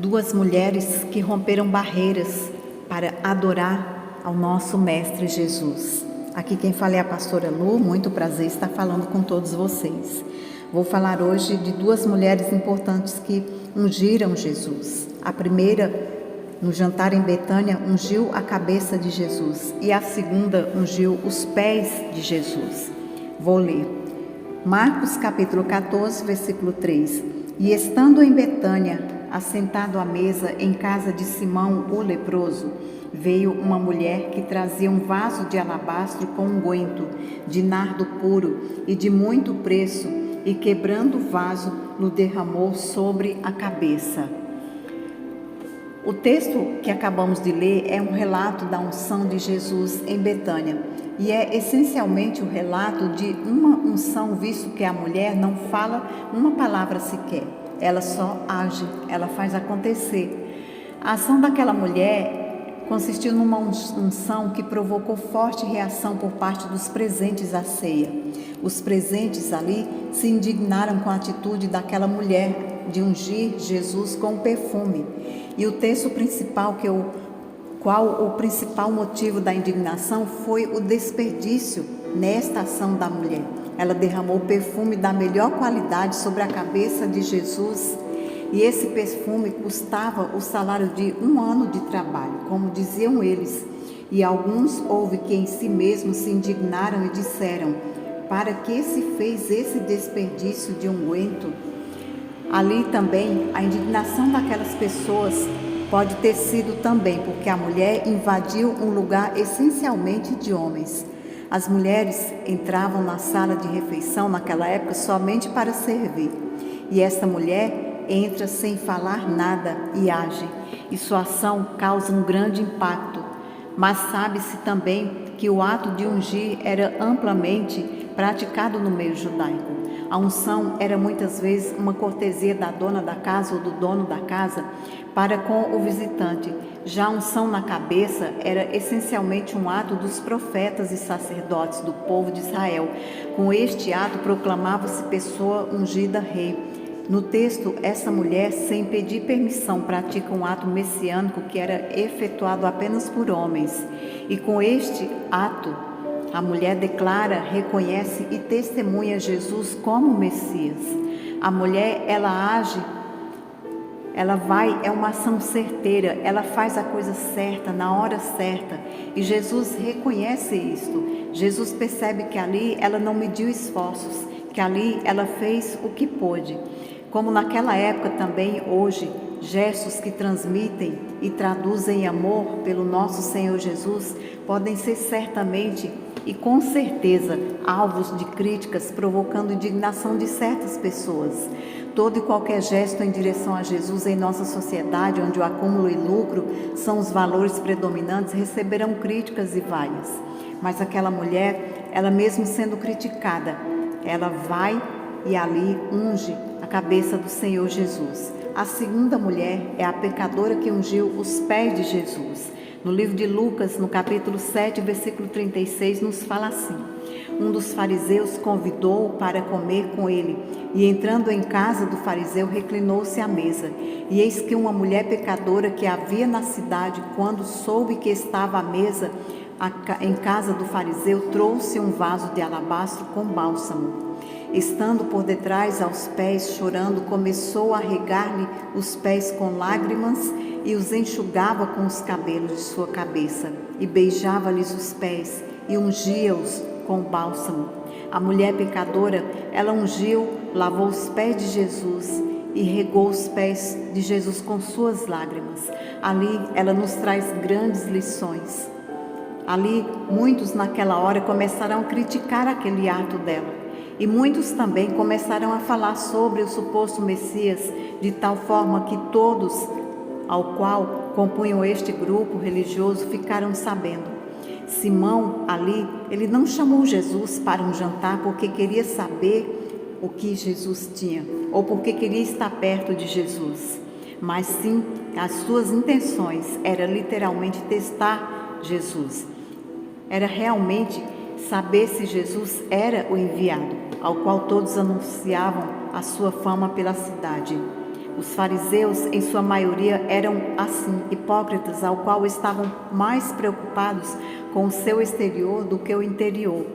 duas mulheres que romperam barreiras para adorar ao nosso Mestre Jesus. Aqui quem fala é a pastora Lu, muito prazer estar falando com todos vocês. Vou falar hoje de duas mulheres importantes que ungiram Jesus. A primeira, no jantar em Betânia, ungiu a cabeça de Jesus e a segunda ungiu os pés de Jesus. Vou ler. Marcos capítulo 14, versículo 3. E estando em Betânia, assentado à mesa em casa de Simão o leproso, veio uma mulher que trazia um vaso de alabastro com unguento, de nardo puro e de muito preço, e quebrando o vaso, o derramou sobre a cabeça. O texto que acabamos de ler é um relato da unção de Jesus em Betânia e é essencialmente o relato de uma unção, visto que a mulher não fala uma palavra sequer, ela só age, ela faz acontecer. A ação daquela mulher consistiu numa unção que provocou forte reação por parte dos presentes à ceia. Os presentes ali se indignaram com a atitude daquela mulher de ungir Jesus com perfume. E o texto principal, qual o principal motivo da indignação foi o desperdício nesta ação da mulher. Ela derramou perfume da melhor qualidade sobre a cabeça de Jesus e esse perfume custava o salário de 1 ano de trabalho, como diziam eles. E alguns houve que em si mesmos se indignaram e disseram: para que se fez esse desperdício de unguento? Ali também a indignação daquelas pessoas pode ter sido também porque a mulher invadiu um lugar essencialmente de homens. As mulheres entravam na sala de refeição naquela época somente para servir. E essa mulher entra sem falar nada e age. E sua ação causa um grande impacto. Mas sabe-se também que o ato de ungir era amplamente praticado no meio judaico. A unção era muitas vezes uma cortesia da dona da casa ou do dono da casa para com o visitante. Já a unção na cabeça era essencialmente um ato dos profetas e sacerdotes do povo de Israel. Com este ato proclamava-se pessoa ungida rei. No texto, essa mulher, sem pedir permissão, pratica um ato messiânico que era efetuado apenas por homens. E com este ato, a mulher declara, reconhece e testemunha Jesus como Messias. A mulher, ela age, ela vai, é uma ação certeira, ela faz a coisa certa, na hora certa. E Jesus reconhece isto. Jesus percebe que ali ela não mediu esforços, que ali ela fez o que pôde. Como naquela época também, hoje, gestos que transmitem e traduzem amor pelo nosso Senhor Jesus podem ser certamente e com certeza alvos de críticas, provocando indignação de certas pessoas. Todo e qualquer gesto em direção a Jesus em nossa sociedade, onde o acúmulo e lucro são os valores predominantes, receberão críticas e vaias. Mas aquela mulher, ela mesmo sendo criticada, ela vai e ali unge a cabeça do Senhor Jesus. A segunda mulher é a pecadora que ungiu os pés de Jesus. No livro de Lucas, no capítulo 7, versículo 36, nos fala assim: um dos fariseus convidou-o para comer com ele, e entrando em casa do fariseu, reclinou-se à mesa. E eis que uma mulher pecadora que havia na cidade, quando soube que estava à mesa em casa do fariseu, trouxe um vaso de alabastro com bálsamo. Estando por detrás aos pés, chorando, começou a regar-lhe os pés com lágrimas e os enxugava com os cabelos de sua cabeça, e beijava-lhes os pés e ungia-os com bálsamo. A mulher pecadora, ela ungiu, lavou os pés de Jesus e regou os pés de Jesus com suas lágrimas. Ali ela nos traz grandes lições. Ali muitos naquela hora começaram a criticar aquele ato dela. E muitos também começaram a falar sobre o suposto Messias, de tal forma que todos ao qual compunham este grupo religioso ficaram sabendo. Simão ali, ele não chamou Jesus para um jantar porque queria saber o que Jesus tinha, ou porque queria estar perto de Jesus, mas sim, as suas intenções era literalmente testar Jesus. Era realmente saber se Jesus era o enviado, ao qual todos anunciavam a sua fama pela cidade. Os fariseus, em sua maioria, eram assim, hipócritas, ao qual estavam mais preocupados com o seu exterior do que o interior.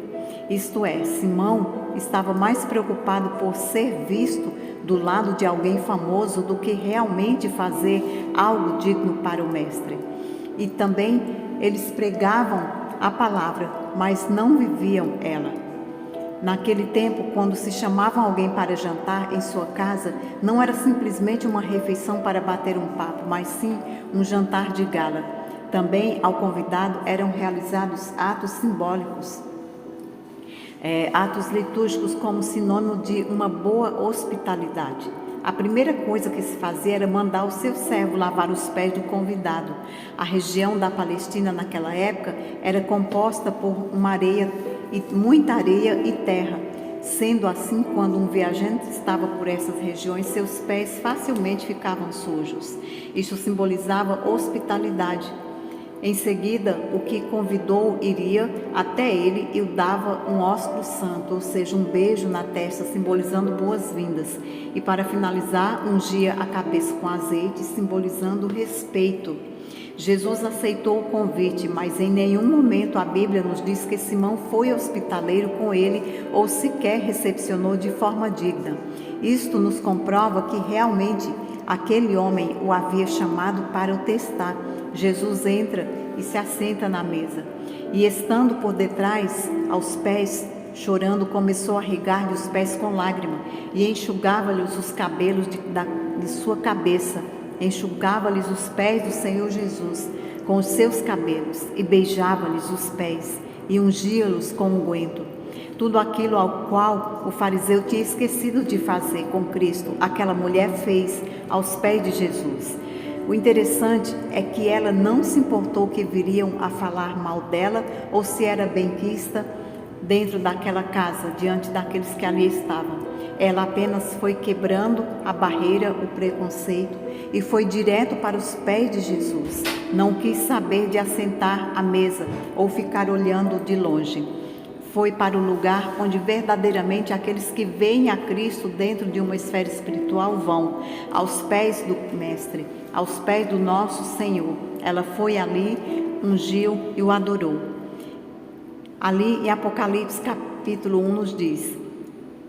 Isto é, Simão estava mais preocupado por ser visto do lado de alguém famoso do que realmente fazer algo digno para o Mestre. E também eles pregavam a palavra, mas não viviam ela. Naquele tempo, quando se chamavam alguém para jantar em sua casa, não era simplesmente uma refeição para bater um papo, mas sim um jantar de gala. Também ao convidado eram realizados atos simbólicos, atos litúrgicos como sinônimo de uma boa hospitalidade. A primeira coisa que se fazia era mandar o seu servo lavar os pés do convidado. A região da Palestina naquela época era composta por muita areia e terra. Sendo assim, quando um viajante estava por essas regiões, seus pés facilmente ficavam sujos. Isso simbolizava hospitalidade. Em seguida, o que convidou iria até ele e o dava um ósculo santo, ou seja, um beijo na testa, simbolizando boas-vindas. E para finalizar, ungia a cabeça com azeite, simbolizando respeito. Jesus aceitou o convite, mas em nenhum momento a Bíblia nos diz que Simão foi hospitaleiro com ele ou sequer recepcionou de forma digna. Isto nos comprova que realmente aquele homem o havia chamado para o testar. Jesus entra e se assenta na mesa. E estando por detrás, aos pés, chorando, começou a regar-lhe os pés com lágrima e enxugava-lhes os cabelos de sua cabeça. Enxugava-lhes os pés do Senhor Jesus com os seus cabelos e beijava-lhes os pés e ungia-los com unguento. Tudo aquilo ao qual o fariseu tinha esquecido de fazer com Cristo, aquela mulher fez aos pés de Jesus. O interessante é que ela não se importou que viriam a falar mal dela ou se era benquista dentro daquela casa, diante daqueles que ali estavam. Ela apenas foi quebrando a barreira, o preconceito, e foi direto para os pés de Jesus. Não quis saber de assentar à mesa ou ficar olhando de longe. Foi para o lugar onde verdadeiramente aqueles que veem a Cristo dentro de uma esfera espiritual vão, aos pés do Mestre, aos pés do nosso Senhor. Ela foi ali, ungiu e o adorou. Ali em Apocalipse capítulo 1 nos diz: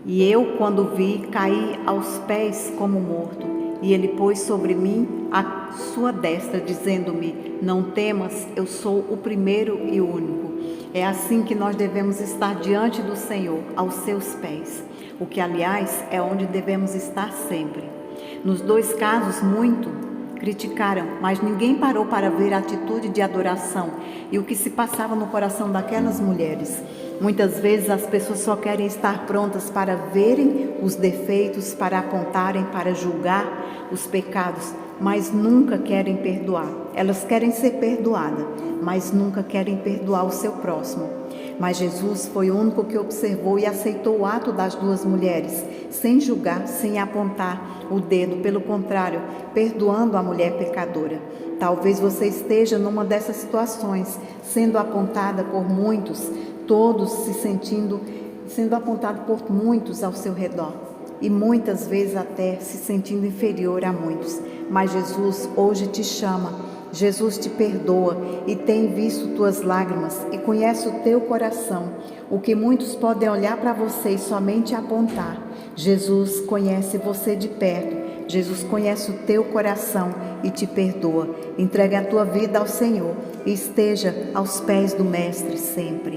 "E eu, quando vi, caí aos pés como morto, e ele pôs sobre mim a sua destra, dizendo-me: não temas, eu sou o primeiro e o único." É assim que nós devemos estar diante do Senhor, aos seus pés, o que, aliás, é onde devemos estar sempre. Nos dois casos, muito criticaram, mas ninguém parou para ver a atitude de adoração e o que se passava no coração daquelas mulheres. Muitas vezes as pessoas só querem estar prontas para verem os defeitos, para apontarem, para julgar os pecados, mas nunca querem perdoar. Elas querem ser perdoadas, mas nunca querem perdoar o seu próximo. Mas Jesus foi o único que observou e aceitou o ato das duas mulheres, sem julgar, sem apontar o dedo, pelo contrário, perdoando a mulher pecadora. Talvez você esteja numa dessas situações, sendo apontada por muitos, todos sendo apontado por muitos ao seu redor, e muitas vezes até se sentindo inferior a muitos. Mas Jesus hoje te chama, Jesus te perdoa e tem visto tuas lágrimas e conhece o teu coração, o que muitos podem olhar para você e somente apontar. Jesus conhece você de perto, Jesus conhece o teu coração e te perdoa. Entrega a tua vida ao Senhor e esteja aos pés do Mestre sempre.